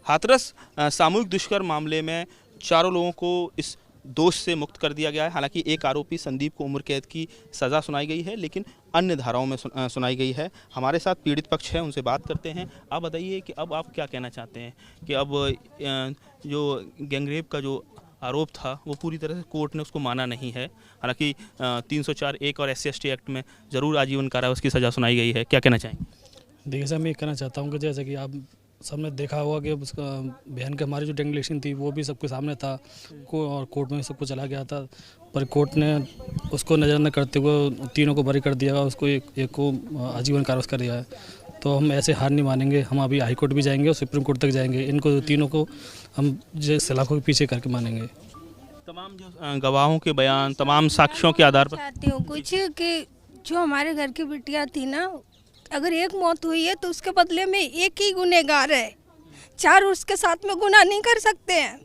हाथरस सामूहिक दुष्कर्म मामले में चारों लोगों को इस दोष से मुक्त कर दिया गया है। हालांकि एक आरोपी संदीप को उम्र कैद की सज़ा सुनाई गई है, लेकिन अन्य धाराओं में सुनाई गई है। हमारे साथ पीड़ित पक्ष है, उनसे बात करते हैं। आप बताइए कि अब आप क्या कहना चाहते हैं कि अब जो गैंगरेप का जो आरोप था वो पूरी तरह से कोर्ट ने उसको माना नहीं है। हालांकि 304(1) और SC/ST एक्ट में ज़रूर आजीवन कारावास की सज़ा सुनाई गई है। क्या कहना चाहेंगे? देखिए सर, मैं ये कहना चाहता हूँ कि जैसे कि आप सबने देखा होगा कि उसका बहन के हमारी जो डेंगलेशन थी वो भी सबके सामने था और कोर्ट में सबको चला गया था, पर कोर्ट ने उसको नज़र न करते हुए तीनों को बरी कर दिया, उसको एक को आजीवन कारावास कर दिया है। तो हम ऐसे हार नहीं मानेंगे, हम अभी हाई कोर्ट भी जाएंगे और सुप्रीम कोर्ट तक जाएंगे। इनको तीनों को हम सलाखों के पीछे करके मानेंगे। तमाम जो गवाहों के बयान, तमाम साक्ष्यों के आधार पर चाहती हूँ कुछ कि जो हमारे घर की बिटिया थी ना, अगर एक मौत हुई है तो उसके बदले में एक ही गुनहगार है, चार उसके साथ में गुनाह नहीं कर सकते हैं।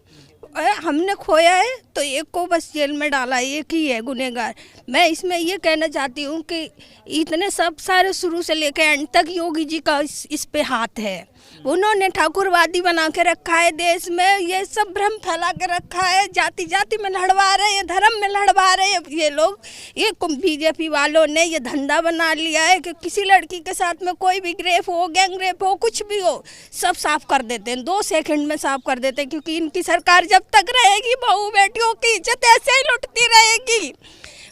हमने खोया है तो एक को बस जेल में डाला, एक ही है गुनहगार। मैं इसमें ये कहना चाहती हूँ कि इतने सब सारे शुरू से लेकर एंड तक योगी जी का इस पे हाथ है। उन्होंने ठाकुरवादी बना के रखा है देश में, ये सब भ्रम फैला के रखा है, जाति जाति में लड़वा रहे हैं, धर्म में लड़वा रहे हैं ये लोग। ये बीजेपी वालों ने ये धंधा बना लिया है कि किसी लड़की के साथ में कोई भी रेप हो, गैंग रेप हो, कुछ भी हो, सब साफ कर देते हैं, 2 सेकंड में साफ कर देते हैं। क्योंकि इनकी सरकार जब तक रहेगी बहू बेटियों की इज्जत ऐसे ही लुटती रहेगी।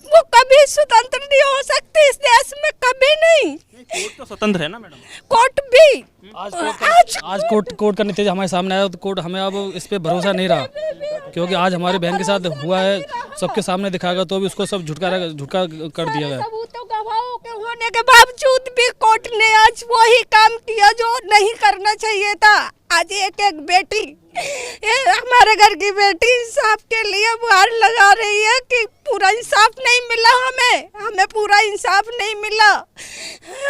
वो कभी स्वतंत्र नहीं हो सकती इस देश में, कभी नहीं। कोर्ट तो स्वतंत्र है ना मैडम? कोर्ट भी आज कोर्ट का नतीजा हमारे सामने आया तो कोर्ट हमें अब इस पे भरोसा नहीं रहा, क्योंकि आज हमारी बहन के साथ हुआ है, सबके सामने दिखाएगा तो भी उसको सब झुटका कर दिया गया। सबूतों गवाहों के होने के बावजूद भी कोर्ट ने आज वही काम किया जो नहीं करना चाहिए था। आज एक बेटी, ये हमारे घर की बेटी इंसाफ के लिए गुहार लगा रही है कि पूरा इंसाफ नहीं मिला, हमें पूरा इंसाफ नहीं मिला।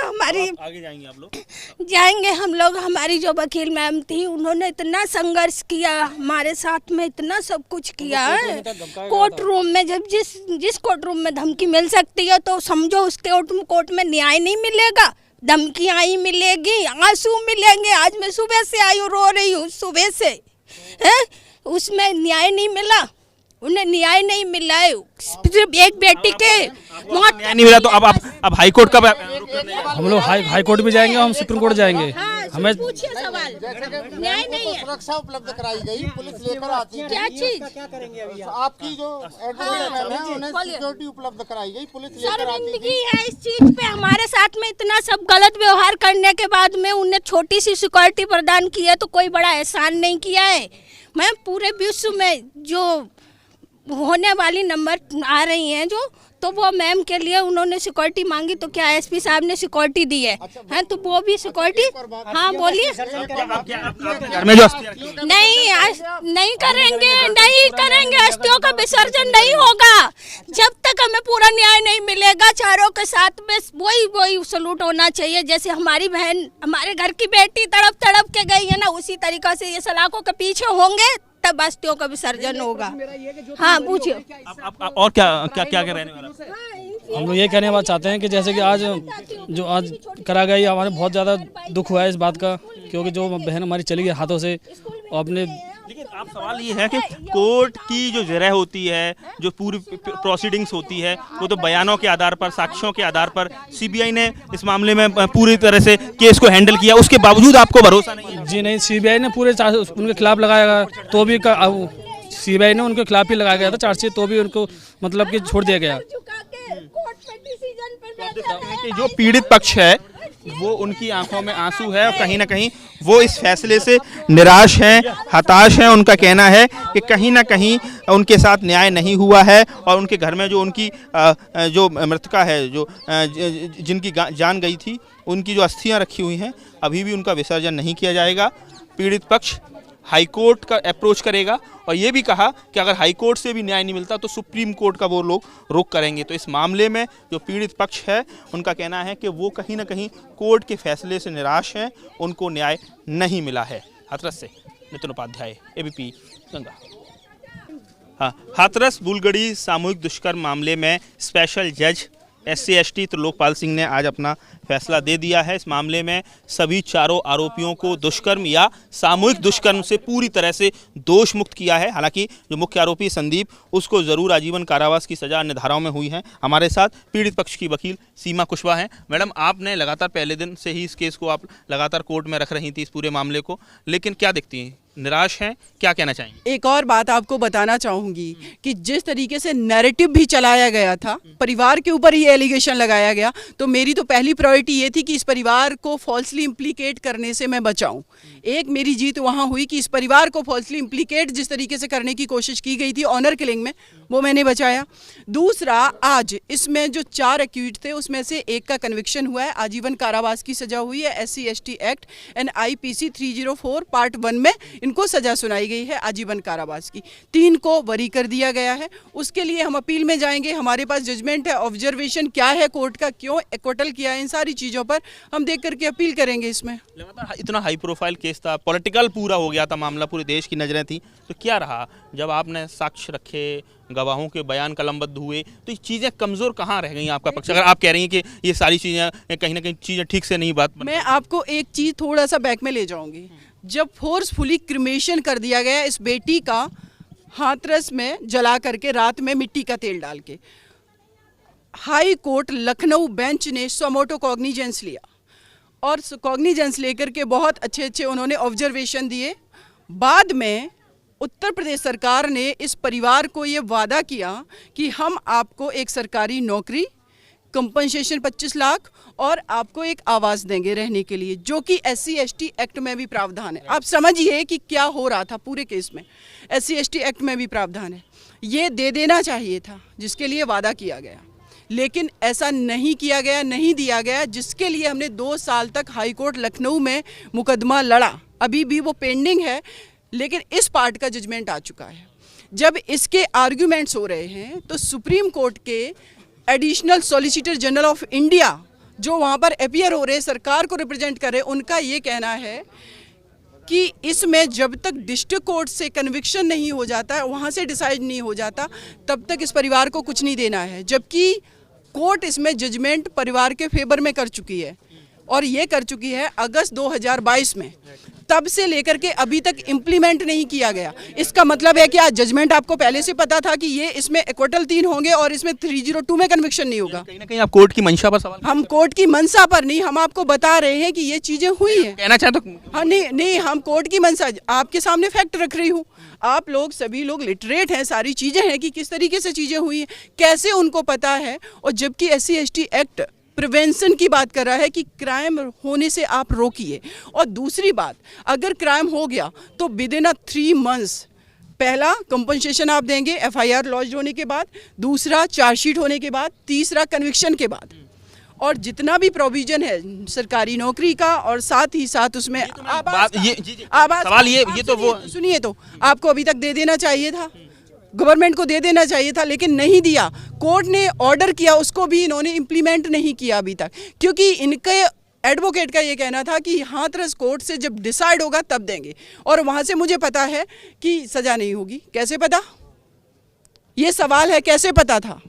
हमारी आगे जाएंगे आप लोग? जाएंगे हम लोग। हमारी जो वकील मैम थी उन्होंने इतना संघर्ष किया हमारे साथ में, इतना सब कुछ किया है। कोर्ट रूम में जब जिस कोर्ट रूम में धमकी मिल सकती है तो समझो उसके कोर्ट में न्याय नहीं मिलेगा, धमकियाँ ही मिलेगी, आंसू मिलेंगे। आज मैं सुबह से आई हूँ, रो रही हूँ सुबह से, है उसमें न्याय नहीं मिला, उन्हें न्याय नहीं मिला है। सिर्फ एक बेटी के मौत न्याय नहीं मिला तो अब हाई कोर्ट कब? हम लोग हाई कोर्ट भी जाएंगे, हम सुप्रीम कोर्ट जाएंगे। हमें पूछिए सवाल, न्याय नहीं है। सुरक्षा उपलब्ध कराई गई, पुलिस लेकर आती है। क्या चीज? क्या करेंगे अभी आपकी जो एडवोकेट है उन्हें सिक्योरिटी उपलब्ध कराई गई, पुलिस लेकर आती शर्मिंदगी है इस चीज पे। हमारे साथ में इतना सब गलत व्यवहार करने के बाद में उन्हें छोटी सी सिक्योरिटी प्रदान की है तो कोई बड़ा एहसान नहीं किया है। मैं पूरे विश्व में जो होने वाली नंबर आ रही हैं जो, तो वो मैम के लिए उन्होंने सिक्योरिटी मांगी तो क्या SP साहब ने सिक्योरिटी दी है? हैं तो वो भी सिक्योरिटी। हाँ बोलिए। घर में जो नहीं करेंगे, अस्थियों का विसर्जन नहीं होगा जब तक हमें पूरा न्याय नहीं मिलेगा। चारों के साथ में वही सलूट होना चाहिए। जैसे हमारी बहन, हमारे घर की बेटी तड़प के गई है ना, उसी तरीका से ये सलाखों के पीछे होंगे तब अस्थियों का विसर्जन होगा। हाँ पूछिए। और क्या रहने वाला? हम लोग ये कहने चाहते हैं कि जैसे कि आज करा गया, ये हमारे बहुत ज़्यादा दुख हुआ है इस बात का, क्योंकि जो बहन हमारी चली गई हाथों से अपने। लेकिन आप सवाल ये है कि कोर्ट की जो जरह होती है, जो पूरी प्रोसीडिंग्स होती है, वो तो बयानों के आधार पर, साक्ष्यों के आधार पर CBI ने इस मामले में पूरी तरह से केस को हैंडल किया, उसके बावजूद आपको भरोसा नहीं है? जी नहीं, CBI ने पूरे उनके खिलाफ लगाया तो भी CBI ने उनके खिलाफ ही लगाया गया था चार्जशीट, तो भी उनको मतलब कि छोड़ दिया गया। जो पीड़ित पक्ष है वो, उनकी आंखों में आंसू है और कहीं ना कहीं वो इस फैसले से निराश हैं, हताश हैं। उनका कहना है कि कहीं ना कहीं उनके साथ न्याय नहीं हुआ है और उनके घर में जो उनकी जो मृतका है, जो जिनकी जान गई थी, उनकी जो अस्थियां रखी हुई हैं, अभी भी उनका विसर्जन नहीं किया जाएगा। पीड़ित पक्ष हाई कोर्ट का अप्रोच करेगा और ये भी कहा कि अगर हाई कोर्ट से भी न्याय नहीं मिलता तो सुप्रीम कोर्ट का वो लोग रुख करेंगे। तो इस मामले में जो पीड़ित पक्ष है उनका कहना है कि वो कहीं ना कहीं कोर्ट के फैसले से निराश हैं, उनको न्याय नहीं मिला है। हाथरस से नितिन उपाध्याय, ABP गंगा। हाँ, हाथरस बुलगड़ी सामूहिक दुष्कर्म मामले में स्पेशल जज SC ST तो लोकपाल सिंह ने आज अपना फैसला दे दिया है। इस मामले में सभी चारों आरोपियों को दुष्कर्म या सामूहिक दुष्कर्म से पूरी तरह से दोष मुक्त किया है। हालांकि जो मुख्य आरोपी संदीप, उसको ज़रूर आजीवन कारावास की सज़ा अन्य धाराओं में हुई है। हमारे साथ पीड़ित पक्ष की वकील सीमा कुशवाहा हैं। मैडम, आपने लगातार पहले दिन से ही इस केस को आप लगातार कोर्ट में रख रही थी, इस पूरे मामले को, लेकिन क्या देखती हैं, निराश हैं, क्या कहना चाहेंगे? एक और बात आपको बताना चाहूंगी कि जिस तरीके से नैरेटिव भी चलाया गया था, परिवार के ऊपर ही एलिगेशन लगाया गया, तो मेरी तो पहली प्रायोरिटी ये थी कि इस परिवार को फॉल्सली इम्प्लीकेट करने से मैं बचाऊं। एक मेरी जीत वहां हुई कि इस परिवार को फॉल्सली इम्प्लीकेट जिस तरीके से करने की कोशिश की गई थी ऑनर किलिंग में, वो मैंने बचाया। दूसरा, आज इसमें जो 4 एक्यूज थे उसमें से एक का कन्विक्शन हुआ है, आजीवन कारावास की सजा हुई है। SC ST act and IPC 304 part 1 में इनको सजा सुनाई गई है आजीवन कारावास की। 3 को बरी कर दिया गया है। उसके लिए हम अपील में जाएंगे, हमारे पास जजमेंट है, ऑब्जर्वेशन क्या है कोर्ट का, क्यों एक्विटल किया है, इन सारी चीज़ों पर हम देख करके अपील करेंगे। इसमें लगातार इतना हाई प्रोफाइल केस था, पॉलिटिकल पूरा हो गया था मामला, पूरे देश की नज़रें थी, तो क्या रहा जब आपने साक्ष्य रखे, गवाहों के बयान कलमबद्ध हुए, तो ये चीज़ें कमज़ोर कहाँ रह गई आपका पक्ष? अगर आप कह रही हैं कि ये सारी चीज़ें कहीं ना कहीं चीज़ें ठीक से नहीं बात मैं आपको एक चीज़ थोड़ा सा बैक में ले जाऊंगी। जब फोर्सफुली क्रिमेशन कर दिया गया इस बेटी का, हाथरस में जला करके रात में मिट्टी का तेल डाल के, हाई कोर्ट लखनऊ बेंच ने सोमोटो कॉग्निजेंस लिया और कॉग्निजेंस लेकर के बहुत अच्छे उन्होंने ऑब्जर्वेशन दिए। बाद में उत्तर प्रदेश सरकार ने इस परिवार को ये वादा किया कि हम आपको एक सरकारी नौकरी, कंपनसेशन 25 लाख और आपको एक आवास देंगे रहने के लिए, जो कि SC ST एक्ट में भी प्रावधान है। आप समझिए कि क्या हो रहा था पूरे केस में, SC ST एक्ट में भी प्रावधान है। ये दे देना चाहिए था जिसके लिए वादा किया गया, लेकिन ऐसा नहीं किया गया, नहीं दिया गया, जिसके लिए हमने 2 साल तक हाई कोर्ट लखनऊ में मुकदमा लड़ा। अभी भी वो पेंडिंग है, लेकिन इस पार्ट का जजमेंट आ चुका है। जब इसके आर्ग्यूमेंट्स हो रहे हैं तो सुप्रीम कोर्ट के additional solicitor general of India जो वहाँ पर अपीयर हो रहे हैं, सरकार को रिप्रेजेंट कर रहे हैं, उनका ये कहना है कि इसमें जब तक डिस्ट्रिक्ट कोर्ट से कन्विक्शन नहीं हो जाता है, वहाँ से डिसाइड नहीं हो जाता, तब तक इस परिवार को कुछ नहीं देना है। जबकि कोर्ट इसमें जजमेंट परिवार के फेवर में कर चुकी है, और ये कर चुकी है अगस्त 2022 में। तब से लेकर के अभी तक इम्प्लीमेंट नहीं किया गया। इसका मतलब है कि आज जजमेंट आपको पहले से पता था कि ये इसमें एक्विटल 3 होंगे और इसमें 302 में कन्विक्शन नहीं होगा। कहीं ना कहीं आप कोर्ट की मंशा पर सवाल? हम कोर्ट की मंशा पर नहीं, हम आपको बता रहे हैं कि ये चीजें हुई हैं। कहना चाहे तो हाँ, नहीं, हम कोर्ट की मंशा आपके सामने फैक्ट रख रही हूँ। आप लोग सभी लोग लिटरेट हैं, सारी चीजें हैं कि किस तरीके से चीजें हुई हैं, कैसे उनको पता है। और जबकि SC ST एक्ट प्रिवेंशन की बात कर रहा है कि क्राइम होने से आप रोकिए। और दूसरी बात, अगर क्राइम हो गया तो विद इन 3 मंथ्स पहला कंपनसेशन आप देंगे FIR लॉन्च होने के बाद, दूसरा चार्जशीट होने के बाद, तीसरा कन्विक्शन के बाद। और जितना भी प्रोविजन है सरकारी नौकरी का, और साथ ही साथ उसमें आवास सवाल ये तो वो सुनिए, तो आपको अभी तक दे देना चाहिए था, गवर्नमेंट को दे देना चाहिए था, लेकिन नहीं दिया। कोर्ट ने ऑर्डर किया, उसको भी इन्होंने इम्प्लीमेंट नहीं किया अभी तक, क्योंकि इनके एडवोकेट का ये कहना था कि हाथरस कोर्ट से जब डिसाइड होगा तब देंगे, और वहाँ से मुझे पता है कि सज़ा नहीं होगी। कैसे पता? ये सवाल है, कैसे पता था?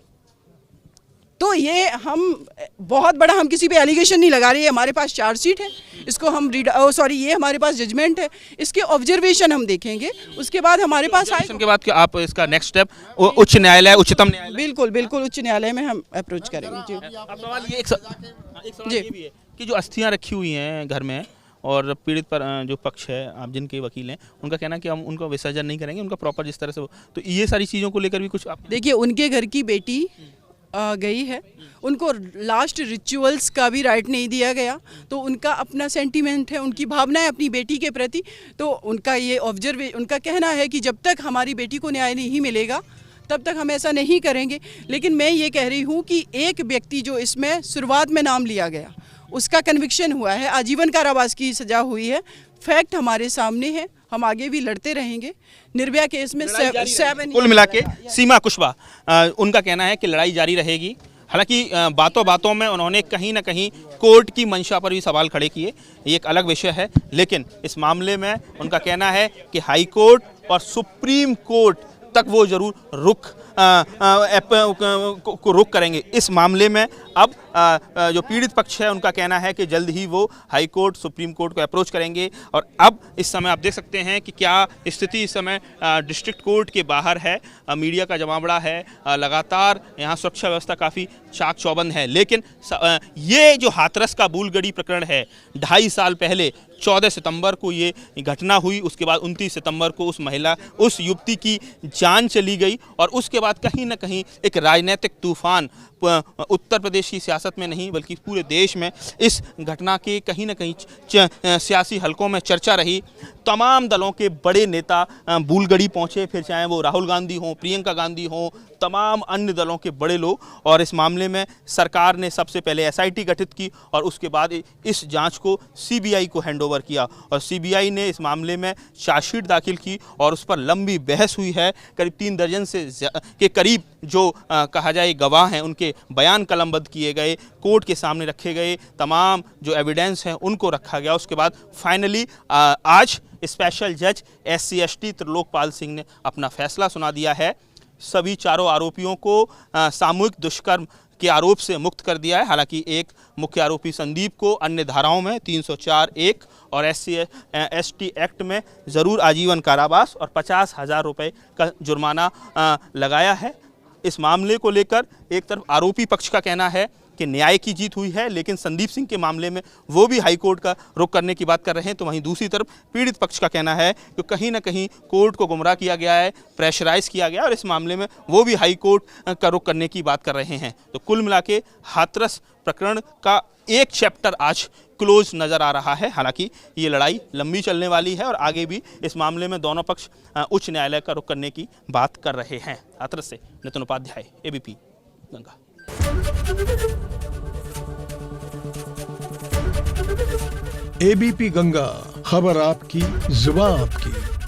तो ये हम बहुत बड़ा, हम किसी पे एलिगेशन नहीं लगा रहे हैं, हमारे पास चार्जशीट है, इसको हम ये हमारे पास जजमेंट है, इसके ऑब्जर्वेशन हम देखेंगे, उसके बाद हमारे पास के बाद कि आप इसका नेक्स्ट स्टेप उच्च न्यायालय, उच्चतम न्यायालय? बिल्कुल उच्च न्यायालय में हम अप्रोच करेंगे। जी, अब सवाल ये एक सवाल ये भी है कि जो अस्थियां रखी हुई हैं घर में, और पीड़ित पर जो पक्ष है, आप जिनके वकील हैं, उनका कहना है कि हम उनको विसर्जन नहीं करेंगे, उनका प्रॉपर जिस तरह से, तो ये सारी चीज़ों को लेकर भी कुछ आप देखिए, उनके घर की बेटी गई है, उनको लास्ट रिचुअल्स का भी राइट नहीं दिया गया, तो उनका अपना सेंटीमेंट है, उनकी भावना है अपनी बेटी के प्रति। तो उनका ये उनका कहना है कि जब तक हमारी बेटी को न्याय नहीं मिलेगा तब तक हम ऐसा नहीं करेंगे। लेकिन मैं ये कह रही हूँ कि एक व्यक्ति जो इसमें शुरुआत में नाम लिया गया, उसका कन्विक्शन हुआ है, आजीवन कारावास की सजा हुई है, फैक्ट हमारे सामने है, हम आगे भी लड़ते रहेंगे। निर्भया केस में 7 कुल मिला के सीमा कुशवाहा उनका कहना है कि लड़ाई जारी रहेगी। हालांकि बातों बातों में उन्होंने कहीं ना कहीं कोर्ट की मंशा पर भी सवाल खड़े किए, ये एक अलग विषय है, लेकिन इस मामले में उनका कहना है कि हाई कोर्ट और सुप्रीम कोर्ट तक वो जरूर रुख को रुख करेंगे। इस मामले में अब जो पीड़ित पक्ष है उनका कहना है कि जल्द ही वो हाई कोर्ट, सुप्रीम कोर्ट को अप्रोच करेंगे। और अब इस समय आप देख सकते हैं कि क्या स्थिति इस समय डिस्ट्रिक्ट कोर्ट के बाहर है। मीडिया का जमावड़ा है, लगातार यहाँ सुरक्षा व्यवस्था काफ़ी चाक चौबंद है। लेकिन ये जो हाथरस का बूलगढ़ी प्रकरण है, 2.5 साल पहले 14 सितंबर को ये घटना हुई। उसके बाद 29 सितंबर को उस युवती की जान चली गई और उसके बाद कहीं ना कहीं एक राजनीतिक तूफान उत्तर प्रदेश की सियासत में नहीं बल्कि पूरे देश में इस घटना के कहीं ना कहीं सियासी हलकों में चर्चा रही। तमाम दलों के बड़े नेता बूलगढ़ी पहुंचे, फिर चाहे वो राहुल गांधी हों, प्रियंका गांधी हों, तमाम अन्य दलों के बड़े लोग। और इस मामले में सरकार ने सबसे पहले एसआईटी गठित की और उसके बाद इस जांच को सीबीआई को हैंडओवर किया और सीबीआई ने इस मामले में चार्जशीट दाखिल की और उस पर लंबी बहस हुई है। करीब 3 दर्जन से के करीब जो कहा जाए गवाह हैं उनके बयान कलमबद्ध किए गए, कोर्ट के सामने रखे गए, तमाम जो एविडेंस हैं उनको रखा गया। उसके बाद फाइनली आज स्पेशल जज SC/ST त्रिलोकपाल सिंह ने अपना फैसला सुना दिया है। सभी चारों आरोपियों को सामूहिक दुष्कर्म के आरोप से मुक्त कर दिया है। हालांकि एक मुख्य आरोपी संदीप को अन्य धाराओं में 304(1) और SC/ST एक्ट में ज़रूर आजीवन कारावास और 50,000 रुपये का जुर्माना लगाया है। इस मामले को लेकर एक तरफ आरोपी पक्ष का कहना है कि न्याय की जीत हुई है, लेकिन संदीप सिंह के मामले में वो भी हाई कोर्ट का रुख करने की बात कर रहे हैं। तो वहीं दूसरी तरफ पीड़ित पक्ष का कहना है कि कहीं ना कहीं कोर्ट को गुमराह किया गया है, प्रेशराइज किया गया और इस मामले में वो भी हाई कोर्ट का रुख करने की बात कर रहे हैं। तो कुल मिला के हाथरस प्रकरण का एक चैप्टर आज क्लोज नज़र आ रहा है। हालांकि ये लड़ाई लंबी चलने वाली है और आगे भी इस मामले में दोनों पक्ष उच्च न्यायालय का रुख करने की बात कर रहे हैं। हाथरस से नितिन उपाध्याय, ABP गंगा। ABP गंगा, खबर आपकी, जुबान आपकी।